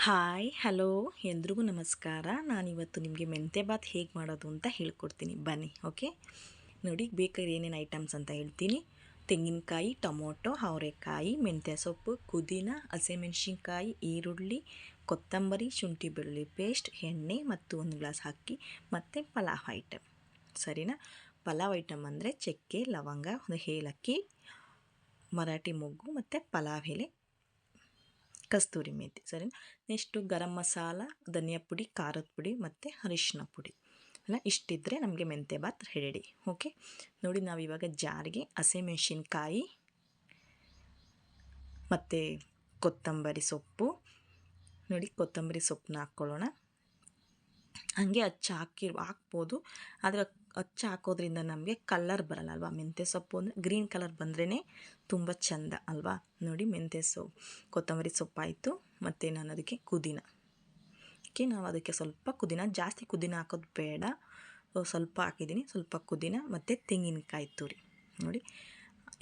Hi hello ಎಲ್ರಿಗೂ ನಮಸ್ಕಾರ. ನಾನಿವತ್ತು ನಿಮಗೆ ಮೆಂತ್ಯ ಬಾತ್ ಹೇಗೆ ಮಾಡೋದು ಅಂತ ಹೇಳ್ಕೊಡ್ತೀನಿ ಬನ್ನಿ. ಓಕೆ, ನೋಡಿ ಬೇಕಾದ್ರೆ ಏನೇನು ಐಟಮ್ಸ್ ಅಂತ ಹೇಳ್ತೀನಿ. ತೆಂಗಿನಕಾಯಿ, ಟೊಮೊಟೊ, ಅವರೆಕಾಯಿ, ಮೆಂತ್ಯ ಸೊಪ್ಪು, ಪುದೀನ, ಹಸಿಮೆಣ್ಸಿನ್ಕಾಯಿ, ಈರುಳ್ಳಿ, ಕೊತ್ತಂಬರಿ, ಶುಂಠಿ ಬೆಳ್ಳುಳ್ಳಿ ಪೇಸ್ಟ್, ಎಣ್ಣೆ ಮತ್ತು ಒಂದು ಗ್ಲಾಸ್ ಅಕ್ಕಿ ಮತ್ತು ಪಲಾವ್ ಐಟಮ್. ಸರಿನಾ? ಪಲಾವ್ ಐಟಮ್ ಅಂದರೆ ಚಕ್ಕೆ, ಲವಂಗ, ಒಂದು ಏಲಕ್ಕಿ, ಮರಾಠಿ ಮೊಗ್ಗು ಮತ್ತು ಪಲಾವ್ ಎಲೆ, ಕಸ್ತೂರಿ ಮೇಥಿ. ಸರಿ, ನೆಕ್ಸ್ಟು ಗರಂ ಮಸಾಲ, ಧನಿಯಾ ಪುಡಿ, ಖಾರದ ಪುಡಿ ಮತ್ತು ಅರಿಶಿನ ಪುಡಿ ಅಲ್ಲ, ಇಷ್ಟಿದ್ದರೆ ನಮಗೆ ಮೆಂತ್ಯ ಬಾತ್ ರೆಡಿ. ಓಕೆ, ನೋಡಿ ನಾವಿವಾಗ ಜಾರಿಗೆ ಹಸಿಮೆಣ್ಸಿನ್ಕಾಯಿ ಮತ್ತು ಕೊತ್ತಂಬರಿ ಸೊಪ್ಪು, ನೋಡಿ ಕೊತ್ತಂಬರಿ ಸೊಪ್ಪನ್ನ ಹಾಕ್ಕೊಳ್ಳೋಣ. ಹಾಗೆ ಹಾಕ್ಬೋದು, ಆದರೆ ಹಾಕೋದ್ರಿಂದ ನಮಗೆ ಕಲರ್ ಬರಲ್ಲ ಅಲ್ವಾ. ಮೆಂತ್ಯ ಸೊಪ್ಪು ಅಂದರೆ ಗ್ರೀನ್ ಕಲರ್ ಬಂದ್ರೇ ತುಂಬ ಚೆಂದ ಅಲ್ವಾ. ನೋಡಿ ಮೆಂತ್ಯ ಕೊತ್ತಂಬರಿ ಸೊಪ್ಪಾಯಿತು, ಮತ್ತು ನಾನು ಅದಕ್ಕೆ ಪುದೀನ. ನಾವು ಅದಕ್ಕೆ ಸ್ವಲ್ಪ ಪುದೀನ, ಜಾಸ್ತಿ ಪುದೀನ ಹಾಕೋದು ಬೇಡ, ಸ್ವಲ್ಪ ಹಾಕಿದ್ದೀನಿ. ಸ್ವಲ್ಪ ಪುದೀನ ಮತ್ತು ತೆಂಗಿನಕಾಯಿ ತುರಿ. ನೋಡಿ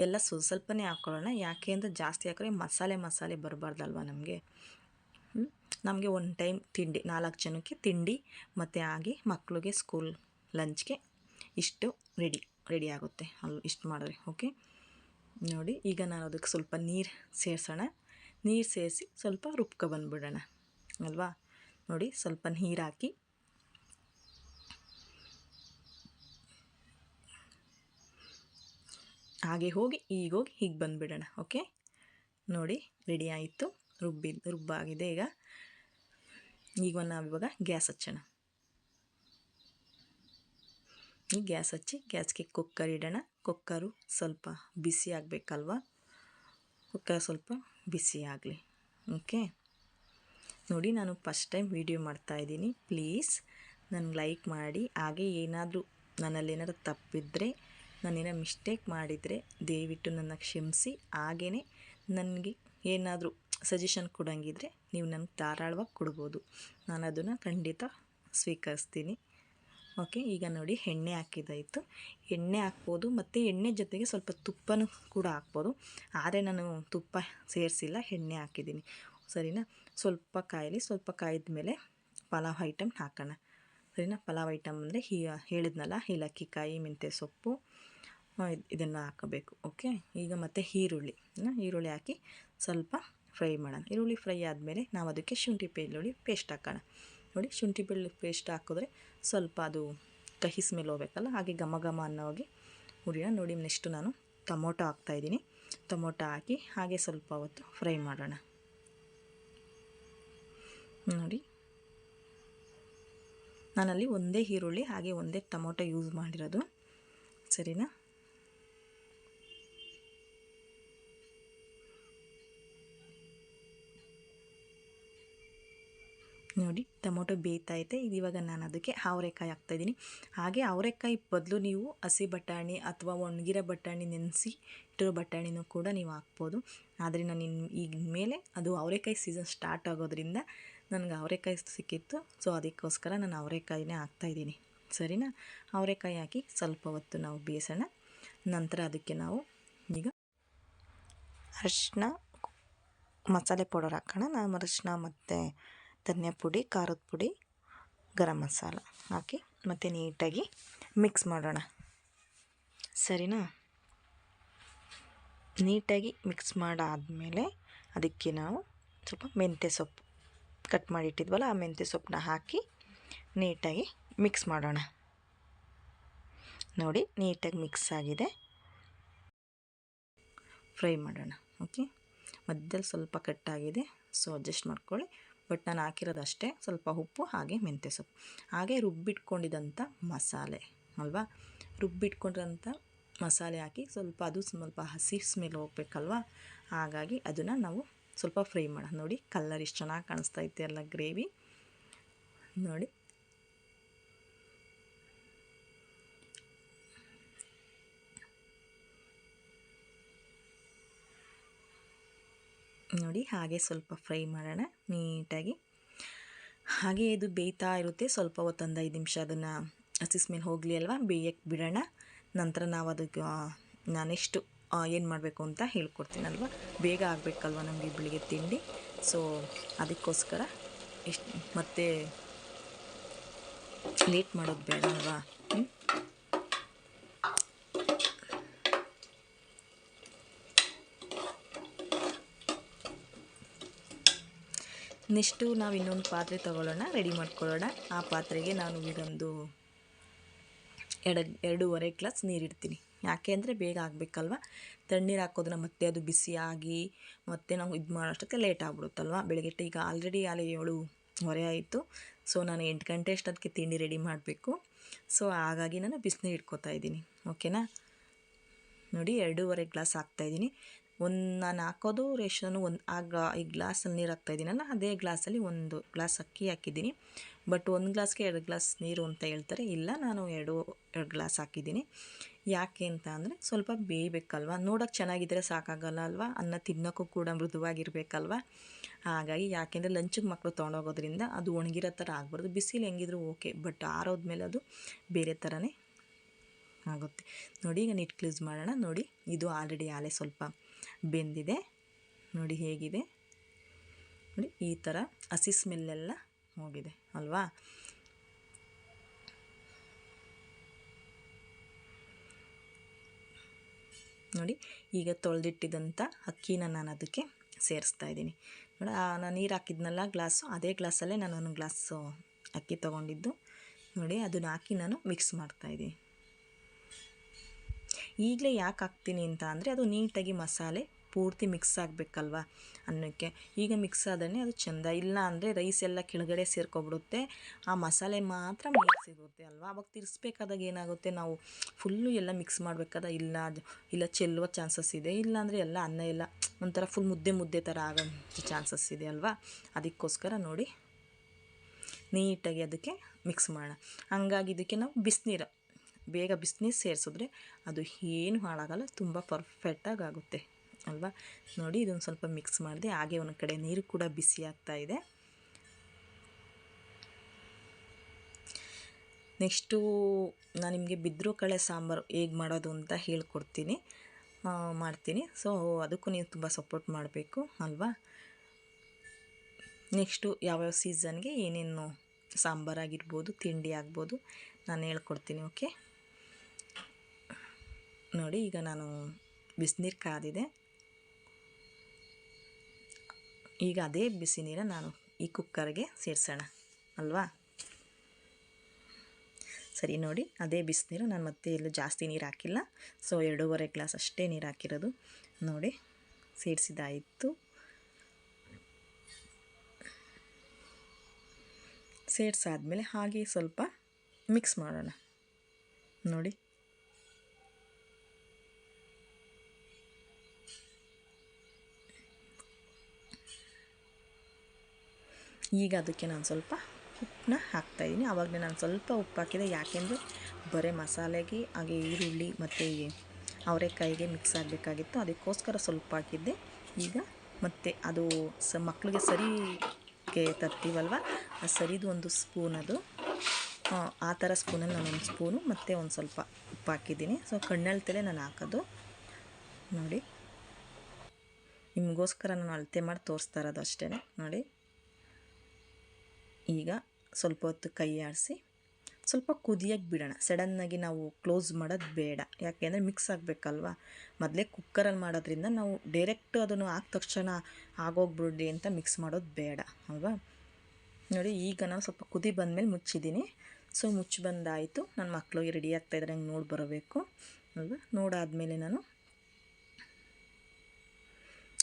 ಎಲ್ಲ ಸ್ವಲ್ಪನೇ ಹಾಕ್ಕೊಳ್ಳೋಣ. ಯಾಕೆ ಅಂದರೆ ಜಾಸ್ತಿ ಹಾಕಿದ್ರೆ ಮಸಾಲೆ ಬರಬಾರ್ದಲ್ವ ನಮಗೆ ಒನ್ ಟೈಮ್ ತಿಂಡಿ, 4 ಜನಕ್ಕೆ ತಿಂಡಿ ಮತ್ತು ಹಾಗೆ ಮಕ್ಕಳಿಗೆ ಸ್ಕೂಲ್ ಲಂಚ್ಗೆ ಇಷ್ಟು ರೆಡಿ ಆಗುತ್ತೆ ಇಷ್ಟು ಮಾಡಿದ್ರೆ. ಓಕೆ, ನೋಡಿ ಈಗ ನಾನು ಅದಕ್ಕೆ ಸ್ವಲ್ಪ ನೀರು ಸೇರಿಸೋಣ. ನೀರು ಸೇರಿಸಿ ಸ್ವಲ್ಪ ಬಂದುಬಿಡೋಣ ಅಲ್ವಾ. ನೋಡಿ ಸ್ವಲ್ಪ ನೀರು ಹಾಕಿ ಹಾಗೆ ಹೋಗಿ ಹೀಗೆ ಬಂದುಬಿಡೋಣ. ಓಕೆ, ನೋಡಿ ರೆಡಿ ಆಯಿತು, ರುಬ್ಬಾಗಿದೆ. ಈಗ ನಾವಿವಾಗ ಗ್ಯಾಸ್ ಹಚ್ಚೋಣ. ಈ ಗ್ಯಾಸ್ ಹಚ್ಚಿ ಗ್ಯಾಸ್ಗೆ ಕುಕ್ಕರ್ ಇಡೋಣ. ಕುಕ್ಕರು ಸ್ವಲ್ಪ ಬಿಸಿ ಆಗಬೇಕಲ್ವ, ಕುಕ್ಕರ್ ಸ್ವಲ್ಪ ಬಿಸಿ ಆಗಲಿ. ಓಕೆ, ನೋಡಿ ನಾನು ಫಸ್ಟ್ ಟೈಮ್ ವಿಡಿಯೋ ಮಾಡ್ತಾಯಿದ್ದೀನಿ, ಪ್ಲೀಸ್ ನನಗೆ ಲೈಕ್ ಮಾಡಿ. ಹಾಗೆ ಏನಾದರೂ ನನ್ನಲ್ಲಿ ತಪ್ಪಿದ್ದರೆ, ನಾನೇನೋ ಮಿಸ್ಟೇಕ್ ಮಾಡಿದರೆ ದಯವಿಟ್ಟು ನನ್ನ ಕ್ಷಮಿಸಿ. ಹಾಗೆಯೇ ನನಗೆ ಏನಾದರೂ ಸಜೆಷನ್ ಕೊಡೋಂಗಿದ್ರೆ ನೀವು ನನಗೆ ಧಾರಾಳವಾಗಿ ಕೊಡ್ಬೋದು, ನಾನು ಅದನ್ನು ಖಂಡಿತ ಸ್ವೀಕರಿಸ್ತೀನಿ. ಓಕೆ, ಈಗ ನೋಡಿ ಎಣ್ಣೆ ಹಾಕಿದ್ದಾಯಿತು. ಎಣ್ಣೆ ಹಾಕ್ಬೋದು ಮತ್ತು ಎಣ್ಣೆ ಜೊತೆಗೆ ಸ್ವಲ್ಪ ತುಪ್ಪನೂ ಕೂಡ ಹಾಕ್ಬೋದು, ಆದರೆ ನಾನು ತುಪ್ಪ ಸೇರಿಸಿಲ್ಲ, ಎಣ್ಣೆ ಹಾಕಿದ್ದೀನಿ. ಸರಿನಾ? ಸ್ವಲ್ಪ ಕಾಯಲಿ, ಸ್ವಲ್ಪ ಕಾಯ್ದ ಮೇಲೆ ಪಲಾವ್ ಐಟಮ್ ಹಾಕೋಣ. ಸರಿನಾ? ಪಲಾವ್ ಐಟಮ್ ಅಂದರೆ ಹೇಳಿದ್ನಲ್ಲ, ಏಲಕ್ಕಿ ಕಾಯಿ, ಮೆಂತ್ಯ ಸೊಪ್ಪು, ಇದನ್ನು ಹಾಕಬೇಕು. ಓಕೆ, ಈಗ ಮತ್ತು ಈರುಳ್ಳಿ ಹಾಕಿ ಸ್ವಲ್ಪ ಫ್ರೈ ಮಾಡೋಣ. ಈರುಳ್ಳಿ ಫ್ರೈ ಆದಮೇಲೆ ನಾವು ಅದಕ್ಕೆ ಶುಂಠಿ ಬೆಳ್ಳುಳ್ಳಿ ಪೇಸ್ಟ್ ಹಾಕೋಣ. ನೋಡಿ ಶುಂಠಿ ಬೆಳ್ಳುಳ್ಳಿ ಪೇಸ್ಟ್ ಹಾಕಿದ್ರೆ ಸ್ವಲ್ಪ ಅದು ಕಹಿ ಸ್ಮೆಲ್ ಹೋಗ್ಬೇಕಲ್ಲ, ಹಾಗೆ ಘಮ ಅನ್ನೋಗಿ ಹುರಿಯೋಣ. ನೋಡಿ ನೆಕ್ಸ್ಟು ನಾನು ಟೊಮೊಟೊ ಹಾಕ್ತಾಯಿದ್ದೀನಿ. ಟೊಮೊಟೊ ಹಾಕಿ ಹಾಗೆ ಸ್ವಲ್ಪ ಹೊತ್ತು ಫ್ರೈ ಮಾಡೋಣ. ನೋಡಿ ನಾನಲ್ಲಿ ಒಂದೇ ಈರುಳ್ಳಿ ಹಾಗೆ ಒಂದೇ ಟೊಮೊಟೊ ಯೂಸ್ ಮಾಡಿರೋದು. ಸರಿನಾ? ನೋಡಿ ಟೊಮೊಟೊ ಬೇಯ್ತೈತೆ. ಇವಾಗ ನಾನು ಅದಕ್ಕೆ ಅವರೆಕಾಯಿ ಹಾಕ್ತಾಯಿದ್ದೀನಿ. ಹಾಗೆ ಅವರೆಕಾಯಿ ಬದಲು ನೀವು ಹಸಿ ಬಟಾಣಿ ಅಥವಾ ಒಣಗಿರೋ ಬಟಾಣಿ ನೆನೆಸಿ ಇಟ್ಟಿರೋ ಬಟಾಣಿನೂ ಕೂಡ ನೀವು ಹಾಕ್ಬೋದು. ಆದರೆ ನಾನು ಈಗ ಮೇಲೆ ಅದು ಅವರೆಕಾಯಿ ಸೀಸನ್ ಸ್ಟಾರ್ಟ್ ಆಗೋದ್ರಿಂದ ನನಗೆ ಅವರೆಕಾಯಿ ಸಿಕ್ಕಿತ್ತು, ಸೊ ಅದಕ್ಕೋಸ್ಕರ ನಾನು ಅವರೆಕಾಯಿನೇ ಹಾಕ್ತಾಯಿದ್ದೀನಿ. ಸರಿನಾ? ಅವರೆಕಾಯಿ ಹಾಕಿ ಸ್ವಲ್ಪ ಹೊತ್ತು ನಾವು ಬೇಯಿಸೋಣ. ನಂತರ ಅದಕ್ಕೆ ನಾವು ಈಗ ಅರಿಶಿನ, ಮಸಾಲೆ ಪೌಡರ್ ಹಾಕೋಣ. ನಾನು ಅರಿಶಿನ ಮತ್ತು ಧನಿಯಾ ಪುಡಿ, ಖಾರದ ಪುಡಿ, ಗರಂ ಮಸಾಲ ಹಾಕಿ ಮತ್ತು ನೀಟಾಗಿ ಮಿಕ್ಸ್ ಮಾಡೋಣ. ಸರಿನಾ? ನೀಟಾಗಿ ಮಿಕ್ಸ್ ಮಾಡಾದಮೇಲೆ ಅದಕ್ಕೆ ನಾವು ಸ್ವಲ್ಪ ಮೆಂತ್ಯ ಸೊಪ್ಪು ಕಟ್ ಮಾಡಿಟ್ಟಿದ್ವಲ್ಲ, ಆ ಮೆಂತ್ಯ ಸೊಪ್ಪನ್ನ ಹಾಕಿ ನೀಟಾಗಿ ಮಿಕ್ಸ್ ಮಾಡೋಣ. ನೋಡಿ ನೀಟಾಗಿ ಮಿಕ್ಸ್ ಆಗಿದೆ, ಫ್ರೈ ಮಾಡೋಣ. ಓಕೆ, ಮಧ್ಯದಲ್ಲಿ ಸ್ವಲ್ಪ ಕಟ್ಟಾಗಿದೆ, ಸೊ ಅಡ್ಜಸ್ಟ್ ಮಾಡ್ಕೊಳ್ಳಿ. ಬಟ್ ನಾನು ಹಾಕಿರೋದು ಅಷ್ಟೇ, ಸ್ವಲ್ಪ ಉಪ್ಪು ಹಾಗೆ ಮೆಂತ್ಯ ಸೊಪ್ಪು, ಹಾಗೆ ರುಬ್ಬಿಟ್ಕೊಂಡಿದ್ದಂಥ ಮಸಾಲೆ ಅಲ್ವಾ, ರುಬ್ಬಿಟ್ಕೊಂಡಿರೋಂಥ ಮಸಾಲೆ ಹಾಕಿ ಸ್ವಲ್ಪ ಹಸಿ ಸ್ಮೆಲ್ ಹೋಗ್ಬೇಕಲ್ವ, ಹಾಗಾಗಿ ಅದನ್ನು ನಾವು ಸ್ವಲ್ಪ ಫ್ರೈ ಮಾಡೋಣ. ನೋಡಿ ಕಲರ್ ಇಷ್ಟು ಚೆನ್ನಾಗಿ ಕಾಣಿಸ್ತಾ ಇತ್ತು ಎಲ್ಲ ಗ್ರೇವಿ. ನೋಡಿ ಹಾಗೆ ಸ್ವಲ್ಪ ಫ್ರೈ ಮಾಡೋಣ ನೀಟಾಗಿ. ಹಾಗೆ ಇದು ಬೇಯ್ತಾ ಇರುತ್ತೆ, ಸ್ವಲ್ಪ ಹೊತ್ತೊಂದು 5 ನಿಮಿಷ ಅದನ್ನು ಹಸಿ ಸ್ಮೆಲ್ ಹೋಗಲಿ ಅಲ್ವಾ, ಬೇಯಕ್ಕೆ ಬಿಡೋಣ. ನಂತರ ನಾವು ಅದಕ್ಕೆ ನೆಕ್ಸ್ಟು ಏನು ಮಾಡಬೇಕು ಅಂತ ಹೇಳ್ಕೊಡ್ತೀನಲ್ವ. ಬೇಗ ಆಗಬೇಕಲ್ವ ನಮಗೆ ಬೆಳಿಗ್ಗೆ ತಿಂಡಿ, ಸೊ ಅದಕ್ಕೋಸ್ಕರ ಇಷ್ಟು ಮತ್ತೆ ಲೇಟ್ ಮಾಡೋದು ಬೇಡ ಅಲ್ವಾ. ನೆಕ್ಸ್ಟು ನಾವು ಇನ್ನೊಂದು ಪಾತ್ರೆ ತೊಗೊಳ್ಳೋಣ, ರೆಡಿ ಮಾಡ್ಕೊಳ್ಳೋಣ. ಆ ಪಾತ್ರೆಗೆ ನಾನು ಇದೊಂದು 2.5 ಗ್ಲಾಸ್ ನೀರಿಡ್ತೀನಿ. ಯಾಕೆ ಅಂದರೆ ಬೇಗ ಆಗಬೇಕಲ್ವ. ತಣ್ಣೀರು ಹಾಕೋದನ್ನ ಮತ್ತೆ ಅದು ಬಿಸಿಯಾಗಿ ಮತ್ತೆ ನಾವು ಇದು ಮಾಡೋಷ್ಟಕ್ಕೆ ಲೇಟ್ ಆಗ್ಬಿಡುತ್ತಲ್ವ. ಬೆಳಗ್ಗೆ ಈಗ ಆಲ್ರೆಡಿ 7:15 ಆಯಿತು. ಸೊ ನಾನು 8 ಗಂಟೆ ಅಷ್ಟೊತ್ತಿಗೆ ತಿಂಡಿ ರೆಡಿ ಮಾಡಬೇಕು. ಸೊ ಹಾಗಾಗಿ ನಾನು ಬಿಸಿನೀರು ಇಟ್ಕೋತಾ ಇದ್ದೀನಿ. ಓಕೆನಾ. ನೋಡಿ 2.5 ಗ್ಲಾಸ್ ಹಾಕ್ತಾಯಿದ್ದೀನಿ. ನಾನು ಹಾಕೋದು ರೇಷನು ಈ ಗ್ಲಾಸಲ್ಲಿ ನೀರು ಹಾಕ್ತಾಯಿದ್ದೀನಲ್ಲ, ಅದೇ ಗ್ಲಾಸಲ್ಲಿ 1 ಗ್ಲಾಸ್ ಅಕ್ಕಿ ಹಾಕಿದ್ದೀನಿ. ಬಟ್ 1 ಗ್ಲಾಸ್ಗೆ 2 ಗ್ಲಾಸ್ ನೀರು ಅಂತ ಹೇಳ್ತಾರೆ. ಇಲ್ಲ, ನಾನು 2 ಗ್ಲಾಸ್ ಹಾಕಿದ್ದೀನಿ. ಯಾಕೆ ಅಂತ ಅಂದರೆ ಸ್ವಲ್ಪ ಬೇಯಬೇಕಲ್ವ. ನೋಡೋಕ್ಕೆ ಚೆನ್ನಾಗಿದ್ದರೆ ಸಾಕಾಗಲ್ಲ ಅಲ್ವಾ. ಅನ್ನ ತಿನ್ನೋಕ್ಕೂ ಕೂಡ ಮೃದುವಾಗಿರಬೇಕಲ್ವ. ಹಾಗಾಗಿ ಯಾಕೆಂದರೆ ಲಂಚಿಗೆ ಮಕ್ಕಳು ತೊಗೊಂಡೋಗೋದ್ರಿಂದ ಅದು ಒಣಗಿರೋ ಥರ ಆಗ್ಬಾರ್ದು. ಬಿಸಿಲು ಹೆಂಗಿದ್ರು ಓಕೆ, ಬಟ್ ಆರೋದ್ಮೇಲೆ ಅದು ಬೇರೆ ಥರನೇ ಆಗುತ್ತೆ. ನೋಡಿ ಈಗ ನೀಟ್ ಕ್ಲೀಸ್ ಮಾಡೋಣ. ನೋಡಿ ಇದು ಆಲ್ರೆಡಿ ಸ್ವಲ್ಪ ಬೆಂದಿದೆ. ನೋಡಿ ಹೇಗಿದೆ. ನೋಡಿ ಈ ಥರ ಹಸಿ ಸ್ಮೆಲ್ಲೆಲ್ಲ ಹೋಗಿದೆ ಅಲ್ವಾ. ನೋಡಿ ಈಗ ತೊಳೆದಿಟ್ಟಿದ್ದಂಥ ಅಕ್ಕಿನ ನಾನು ಅದಕ್ಕೆ ಸೇರಿಸ್ತಾ ಇದ್ದೀನಿ. ನೋಡಿ ನಾನು ನೀರು ಹಾಕಿದ್ನಲ್ಲ ಗ್ಲಾಸು, ಅದೇ ಗ್ಲಾಸಲ್ಲೇ ನಾನು 1 ಗ್ಲಾಸು ಅಕ್ಕಿ ತೊಗೊಂಡಿದ್ದು. ನೋಡಿ ಅದನ್ನ ಹಾಕಿ ನಾನು ಮಿಕ್ಸ್ ಮಾಡ್ತಾಯಿದ್ದೀನಿ. ಈಗಲೇ ಯಾಕೆ ಹಾಕ್ತೀನಿ ಅಂತ ಅಂದರೆ ಅದು ನೀಟಾಗಿ ಮಸಾಲೆ ಪೂರ್ತಿ ಮಿಕ್ಸ್ ಆಗಬೇಕಲ್ವ ಅನ್ನಕ್ಕೆ. ಈಗ ಮಿಕ್ಸ್ ಆದ್ರೆ ಅದು ಚೆಂದ. ಇಲ್ಲ ಅಂದರೆ ರೈಸ್ ಎಲ್ಲ ಕೆಳಗಡೆ ಸೇರ್ಕೊಬಿಡುತ್ತೆ, ಆ ಮಸಾಲೆ ಮಾತ್ರ ಮೇಲೆ ಸಿಗುತ್ತೆ ಅಲ್ವಾ. ಅವಾಗ ತಿರ್ಸ್ಬೇಕಾದಾಗ ಏನಾಗುತ್ತೆ, ನಾವು ಫುಲ್ಲು ಎಲ್ಲ ಮಿಕ್ಸ್ ಮಾಡಬೇಕಾದ ಇಲ್ಲ ಚೆಲ್ಲುವ ಚಾನ್ಸಸ್ ಇದೆ. ಇಲ್ಲಾಂದರೆ ಎಲ್ಲ ಅನ್ನ ಎಲ್ಲ ಒಂಥರ ಫುಲ್ ಮುದ್ದೆ ಥರ ಆಗೋ ಚಾನ್ಸಸ್ ಇದೆ ಅಲ್ವಾ. ಅದಕ್ಕೋಸ್ಕರ ನೋಡಿ ನೀಟಾಗಿ ಅದಕ್ಕೆ ಮಿಕ್ಸ್ ಮಾಡೋಣ. ಹಂಗಾಗಿ ಇದಕ್ಕೆ ನಾವು ಬಿಸಿನೀರು ಬೇಗ ಬಿಸಿನೀರು ಸೇರಿಸಿದ್ರೆ ಅದು ಏನು ಹಾಳಾಗಲ್ಲ, ತುಂಬ ಪರ್ಫೆಕ್ಟಾಗಿ ಆಗುತ್ತೆ ಅಲ್ವಾ. ನೋಡಿ ಇದೊಂದು ಸ್ವಲ್ಪ ಮಿಕ್ಸ್ ಮಾಡಿದೆ. ಹಾಗೆ ಒಂದು ಕಡೆ ನೀರು ಕೂಡ ಬಿಸಿ ಆಗ್ತಾ ಇದೆ. ನೆಕ್ಸ್ಟು ನಾನು ನಿಮಗೆ ಬಿದ್ರು ಕಳೆ ಸಾಂಬಾರು ಹೇಗೆ ಮಾಡೋದು ಅಂತ ಮಾಡ್ತೀನಿ. ಸೊ ಅದಕ್ಕೂ ನೀವು ತುಂಬ ಸಪೋರ್ಟ್ ಮಾಡಬೇಕು ಅಲ್ವಾ. ನೆಕ್ಸ್ಟು ಯಾವ್ಯಾವ ಸೀಸನ್ಗೆ ಏನೇನು ಸಾಂಬಾರಾಗಿರ್ಬೋದು, ತಿಂಡಿ ಆಗ್ಬೋದು, ನಾನು ಹೇಳ್ಕೊಡ್ತೀನಿ. ಓಕೆ. ನೋಡಿ ಈಗ ನಾನು ಬಿಸಿನೀರು ಕಾದಿದೆ. ಈಗ ಅದೇ ಬಿಸಿ ನೀರ ನಾನು ಈ ಕುಕ್ಕರ್ಗೆ ಸೇರಿಸೋಣ ಅಲ್ವಾ. ಸರಿ, ನೋಡಿ ಅದೇ ಬಿಸಿನೀರು. ನಾನು ಮತ್ತೆ ಎಲ್ಲೂ ಜಾಸ್ತಿ ನೀರು ಹಾಕಿಲ್ಲ. ಸೊ 2.5 ಗ್ಲಾಸ್ ಅಷ್ಟೇ ನೀರು ಹಾಕಿರೋದು. ನೋಡಿ ಸೇರಿಸಿದಾಯಿತು. ಸೇರಿಸಾದ್ಮೇಲೆ ಹಾಗೆ ಸ್ವಲ್ಪ ಮಿಕ್ಸ್ ಮಾಡೋಣ. ನೋಡಿ ಈಗ ಅದಕ್ಕೆ ನಾನು ಸ್ವಲ್ಪ ಉಪ್ಪನ್ನ ಹಾಕ್ತಾಯಿದ್ದೀನಿ. ಆವಾಗಲೇ ನಾನು ಸ್ವಲ್ಪ ಉಪ್ಪು ಹಾಕಿದೆ. ಯಾಕೆಂದರೆ ಬರೀ ಮಸಾಲೆಗೆ ಹಾಗೆ ಈರುಳ್ಳಿ ಮತ್ತು ಅವರೆಕಾಯಿಗೆ ಮಿಕ್ಸ್ ಆಗಬೇಕಾಗಿತ್ತು, ಅದಕ್ಕೋಸ್ಕರ ಸ್ವಲ್ಪ ಹಾಕಿದ್ದೆ. ಈಗ ಮತ್ತು ಅದು ಮಕ್ಕಳಿಗೆ ಸರಿಗೆ ತರ್ತೀವಲ್ವ, ಆ ಸರಿದು 1 ಸ್ಪೂನ್, ಅದು ಆ ಥರ ಸ್ಪೂನಲ್ಲಿ ನಾನು 1 ಸ್ಪೂನು ಮತ್ತು ಒಂದು ಸ್ವಲ್ಪ ಉಪ್ಪು ಹಾಕಿದ್ದೀನಿ. ಸೊ ಕಣ್ಣಳ್ತಲೇ ನಾನು ಹಾಕೋದು. ನೋಡಿ ನಿಮಗೋಸ್ಕರ ನಾನು ಅಳತೆ ಮಾಡಿ ತೋರಿಸ್ತಾ ಇರೋದು ಅಷ್ಟೇ. ನೋಡಿ ಈಗ ಸ್ವಲ್ಪ ಹೊತ್ತು ಕೈ ಆಡಿಸಿ ಸ್ವಲ್ಪ ಕುದಿಯೋಕ್ಕೆ ಬಿಡೋಣ. ಸಡನ್ನಾಗಿ ನಾವು ಕ್ಲೋಸ್ ಮಾಡೋದು ಬೇಡ. ಯಾಕೆಂದರೆ ಮಿಕ್ಸ್ ಆಗಬೇಕಲ್ವ. ಮೊದಲೇ ಕುಕ್ಕರಲ್ಲಿ ಮಾಡೋದ್ರಿಂದ ನಾವು ಡೈರೆಕ್ಟ್ ಅದನ್ನು ಹಾಕಿದ ತಕ್ಷಣ ಆಗೋಗ್ಬಿಡಿ ಅಂತ ಮಿಕ್ಸ್ ಮಾಡೋದು ಬೇಡ ಅಲ್ವಾ. ನೋಡಿ ಈಗ ನಾನು ಸ್ವಲ್ಪ ಕುದಿ ಬಂದಮೇಲೆ ಮುಚ್ಚಿದ್ದೀನಿ. ಸೊ ಮುಚ್ಚಿ ಬಂದಾಯಿತು. ನನ್ನ ಮಕ್ಕಳಿಗೆ ರೆಡಿ ಆಗ್ತಾಯಿದ್ದಾರೆ, ಹಂಗೆ ನೋಡಿ ಬರಬೇಕು ಅಲ್ವಾ. ನೋಡಾದಮೇಲೆ ನಾನು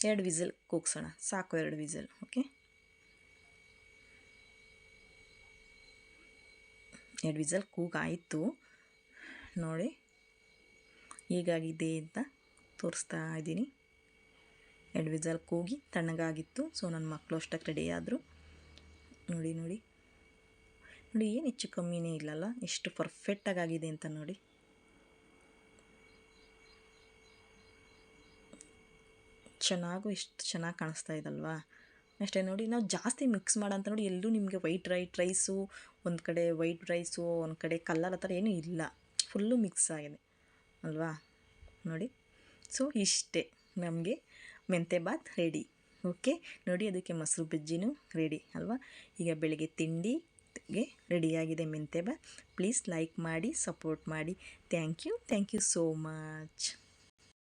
2 ವಿಸಿಲ್ ಕೂಗ್ಸೋಣ. ಸಾಕು 2 ವಿಸಿಲ್. Okay, 2 whistle ಕೂಗಾಯಿತು. ನೋಡಿ ಹೀಗಾಗಿದೆ ಅಂತ ತೋರಿಸ್ತಾ ಇದ್ದೀನಿ. 2 ವಿಸಿಲ್ ಕೂಗಿ ತಣ್ಣಗಾಗಿತ್ತು. ಸೊ ನನ್ನ ಮಕ್ಕಳು ಅಷ್ಟಕ್ಕೆ ರೆಡಿ ಆದರು. ನೋಡಿ ನೋಡಿ ನೋಡಿ ಏನು ಹೆಚ್ಚು ಕಮ್ಮಿನೇ ಇಲ್ಲಲ್ಲ, ಎಷ್ಟು ಪರ್ಫೆಕ್ಟಾಗಿ ಆಗಿದೆ ಅಂತ ನೋಡಿ. ಎಷ್ಟು ಚೆನ್ನಾಗಿ ಕಾಣಿಸ್ತಾ ಇದಲ್ವಾ. ಅಷ್ಟೇ ನೋಡಿ, ನಾವು ಜಾಸ್ತಿ ಮಿಕ್ಸ್ ಮಾಡೋಂತ ನೋಡಿ ಎಲ್ಲೂ ನಿಮಗೆ ವೈಟ್ ರೈಸು ಒಂದು ಕಡೆ, ವೈಟ್ ರೈಸು ಒಂದು ಕಡೆ, ಕಲ್ಲರ್ ಆ ಥರ ಏನೂ ಇಲ್ಲ, ಫುಲ್ಲು ಮಿಕ್ಸ್ ಆಗಿದೆ ಅಲ್ವಾ. ನೋಡಿ ಸೊ ಇಷ್ಟೇ ನಮಗೆ ಮೆಂತ್ಯ ಬಾತ್ ರೆಡಿ. ಓಕೆ, ನೋಡಿ ಅದಕ್ಕೆ ಮೊಸರು ಬಜ್ಜಿನೂ ರೆಡಿ ಅಲ್ವಾ. ಈಗ ಬೆಳಿಗ್ಗೆ ತಿಂಡಿಗೆ ರೆಡಿಯಾಗಿದೆ ಮೆಂತ್ಯ ಬಾತ್. ಪ್ಲೀಸ್ ಲೈಕ್ ಮಾಡಿ, ಸಪೋರ್ಟ್ ಮಾಡಿ. Thank you so much.